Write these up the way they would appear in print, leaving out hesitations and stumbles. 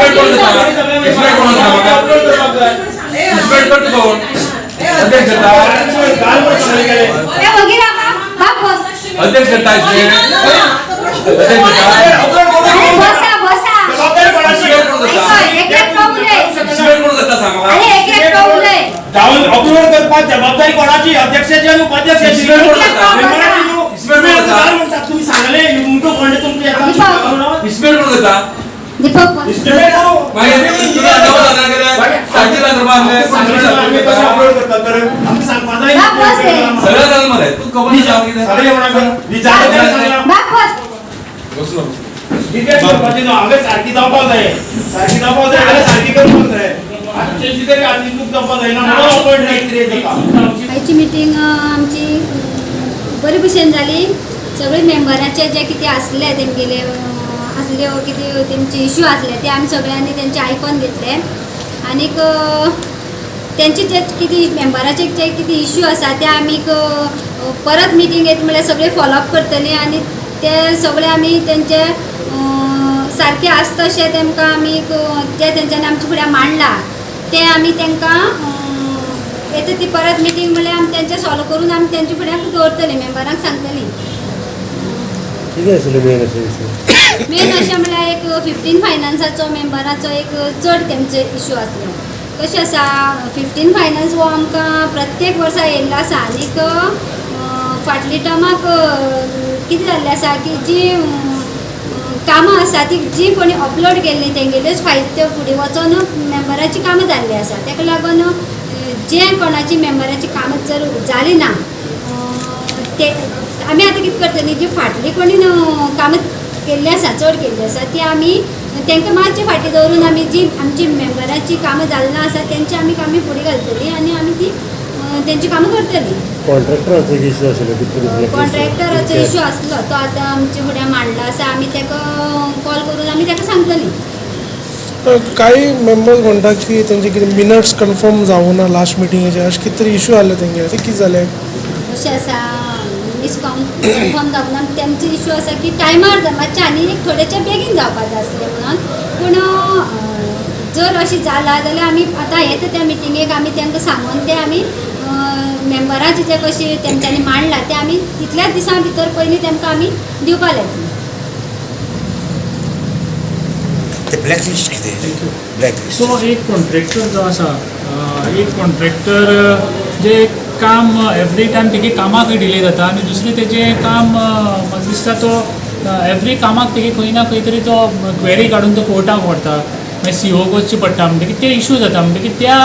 इस्पेक्ट कोण देता? इस्पेक्ट कोण देता म्हाका? इस्पेक्ट करता कोण? अध्यक्ष देता? अध्यक्ष देता इस्पेक्ट? अध्यक्ष देता? इस्पेक्ट कोण देता सांग म्हाका? जाऊन अपलोड करपाक जबाबदारी कोणाची? अध्यक्षाची आणि उपाध्यक्षाची. तुम्ही सांगले तुमचं कोण तुमचे इस्पेक्ट कोण देता? दीपक सारखी जावपाक जाय सारखी जावपाक जाय सारखी करपाक जाय आयची मिटींग आमची बरी भशेन जाली. सगळे मेंबराचे जे कितें आसले तेमगेले असल्यो कितें तेंचे इश्यू आसले ते आमी सगळ्यांनी तेंचे आयकून घेतले. आनीक तेंचे जे कितें मेंबराचे जे कितें इश्यू आसा ते आमी परत मिटींग येता म्हळ्यार सगळे फॉलोअप करतली आनी ते सगळे आमी तेंचे सारखे आसता तशें तेमकां आमी ते तेंच्यांनी आमचे फुड्यान मांडला ते आमी तेंकां येता ती परत मिटींग म्हळ्यार आमी तेंचे सॉल्व करून आमी तेंचे फुड्यान दवरतली मेंबरांक सांगतली. मेन अशें म्हळ्यार एक 15 फायनान्साचो मेंबराचो एक चड तेमचो इश्यू आसलो. कशें आसा 15 फायनान्स हो आमकां प्रत्येक वर्सा येयल्लो आसा आनीक फाटल्या टर्माक कितें जाल्लें आसा की जी कामां आसा ती जी कोणी अपलोड केल्ली तेंगेल्योच फायल त्यो फुडें वचून मेंबराची कामां जाल्ली आसा. ताका लागून जे कोणाची मेंबराची कामां जर जाली ना ते आमी आतां कितें करतली जी फाटली कोणी कामां केल्ली आसा चड केल्ली आसा ती आमी तांकां मातशी फाटीं दवरून आमी जी आमची मेंबराची कामां जालना आसा तेंची आमी कामी फुडें घालतली आनी आमी ती तेंची कामां करतली. कॉन्ट्रॅक्टराचो इश्यू आशिल्लो कॉन्ट्रॅक्टराचो इश्यू आसलो तो आतां आमचे फुड्यान मांडला आसा. आमी ताका कॉल करून आमी ताका सांगतली. काही मेंबर्स म्हणटा की तेंचे कितें मिनट्स कन्फर्म जावना लास्ट मिटिंगेचे अशें कितें तरी इश्यू आसले तेंगे ते कितें जालें? अशें आसा कन्फर्म जावना तेंचो इश्यू आसा की टायमार मातशें आनी एक थोडेशें बेगीन जावपाक जाय आसलें म्हणून. पूण जर अशें जालां जाल्यार आमी आतां येता त्या मिटिंगेक आमी तांकां सांगून ते आमी मेंबरांचे जे कशें तेंच्यांनी मांडलां ते आमी तितल्याच दिसां भितर पयलीं तेमकां आमी दिवपाक लायतलीं. ब्लॅकलिस्ट कितें? ब्लॅकलिस्ट सो एक कॉन्ट्रॅक्टर जो आसा एक कॉन्ट्रॅक्टर जे काम एवरी टायम तेगे कामाक डिले जाता आनी दुसरें तेजें काम म्हाका दिसता तो एवरी कामाक तेगे खंय ना खंय तरी तो क्वेरी काडून तो कोर्टाक व्हरता मागीर CO वचचें पडटा म्हणटकीर ते इश्यू जाता म्हणटकीर त्या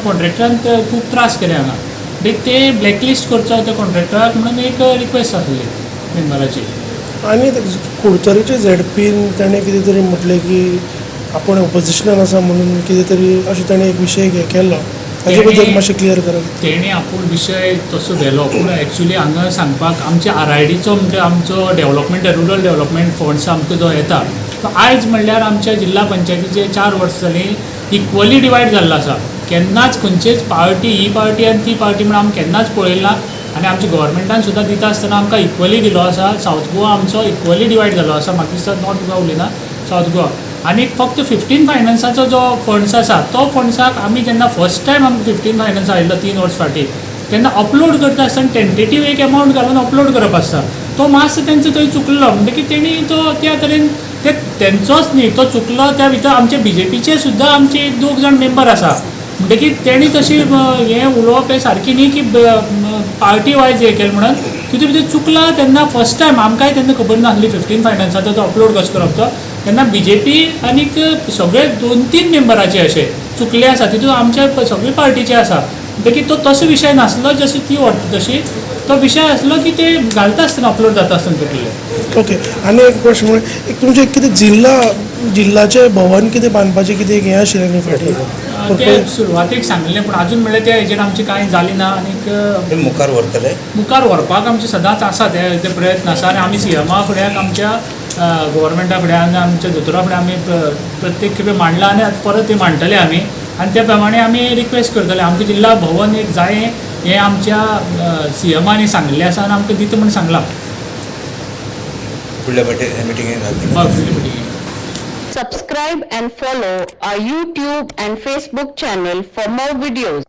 कॉन्ट्रॅक्टरान खूब त्रास केले हांगा. ते ब्लॅकलिस्ट करचो त्या कॉन्ट्रॅक्टराक म्हणून एक रिक्वेस्ट आसली मेंबराची. आणि कुडचरीचे झेडपीन ताणें कितें तरी म्हटलें की आपण ऑपोजिशनान आसा म्हणून कितें तरी अशें ताणें एक विशय केल्लो ताजे बद्दल मातशें क्लियर करात. तेणी आपूण विशय तसो व्हेलो पूण एक्चुली हांगा सांगपाक आमच्या RIDचो म्हणजे आमचो डेव्हलपमेंट रुरल डेव्हलपमेंट फंड्स आमकां जो येता तो आयज म्हणल्यार आमच्या जिल्ला पंचायतीचे 4 वर्सां जालीं इक्वली डिवायड जाल्लो आसा. केन्नाच खंयचेच पार्टी ही पार्टी आनी ती पार्टी म्हणून आमी केन्नाच पळयलें ना आनी आमच्या गोवोरमेंटान सुद्दां दिता आसतना आमकां इक्वली दिलो आसा. सावथ गोवा आमचो इक्वली डिवायड जालो आसा म्हाका दिसता नॉर्थ गोवा उलयना सावथ गोवा. आनी फक्त 15 फायनान्साचो जो फंड्स आसा तो फंड्साक आमी जेन्ना फर्स्ट टायम आमकां 15 फायनान्स आयिल्लो 3 वर्स फाटीं तेन्ना अपलोड करता आसतना टेंटेटीव एक अमावंट घालून अपलोड करप आसता. तो मातसो तेंचो थंय चुकलो म्हणटकीर तेणी तो त्या तरेन ते तेंचोच न्ही तो चुकलो त्या भितर आमचे BJPचे सुद्दां आमचे 1-2 जाण मेंबर आसा म्हणटकीर तेणी तशी हें उलोवप हें सारकी न्ही की पार्टी वायज हें केलें म्हणून तितून भितर चुकला. तेन्ना फर्स्ट टायम आमकांय तेन्ना खबर नासली 15 फायनान्साचो तो अपलोड कसो करप तो तेन्ना BJP आनीक सगळे 2-3 मेंबराचे अशे चुकले आसा तितून आमच्या सगळे पार्टीचे आसा म्हणटकीर तो तसो विशय नासलो जशी ती व्हरता तशी तो विशय आसलो की ते घालता आसतना अपलोड जाता आसतना चुकले. ओके आनी एक प्रश्न म्हणजे एक तुमचें कितें जिल्लाचे भवन कितें बांदपाचें कितें हें आशिल्लें न्ही फाटीं ते सुरवातेक सांगलें पूण आजून म्हणल्यार त्या हेजेर आमचें कांय जालें ना. आनीक मुखार व्हरतले मुखार व्हरपाक आमचे सदांच आसा ते प्रयत्न आसा आनी आमी CMA फुड्याक आमच्या गोवोरमेंटा फुड्यान आमच्या दोतोरा फुड्यान आमी प्रत्येक खेपे मांडला आनी आतां परत ते मांडटले आमी आनी त्या प्रमाणे आमी रिक्वेस्ट करतले आमकां जिल्ला भवन एक जाय हें आमच्या CMAनी सांगलें आसा आनी आमकां दिता म्हूण सांगलां फुडल्या मिटिंगेक घालतले. फुडल्या मिटिंगेक. subscribe and follow our YouTube and Facebook channel for more videos.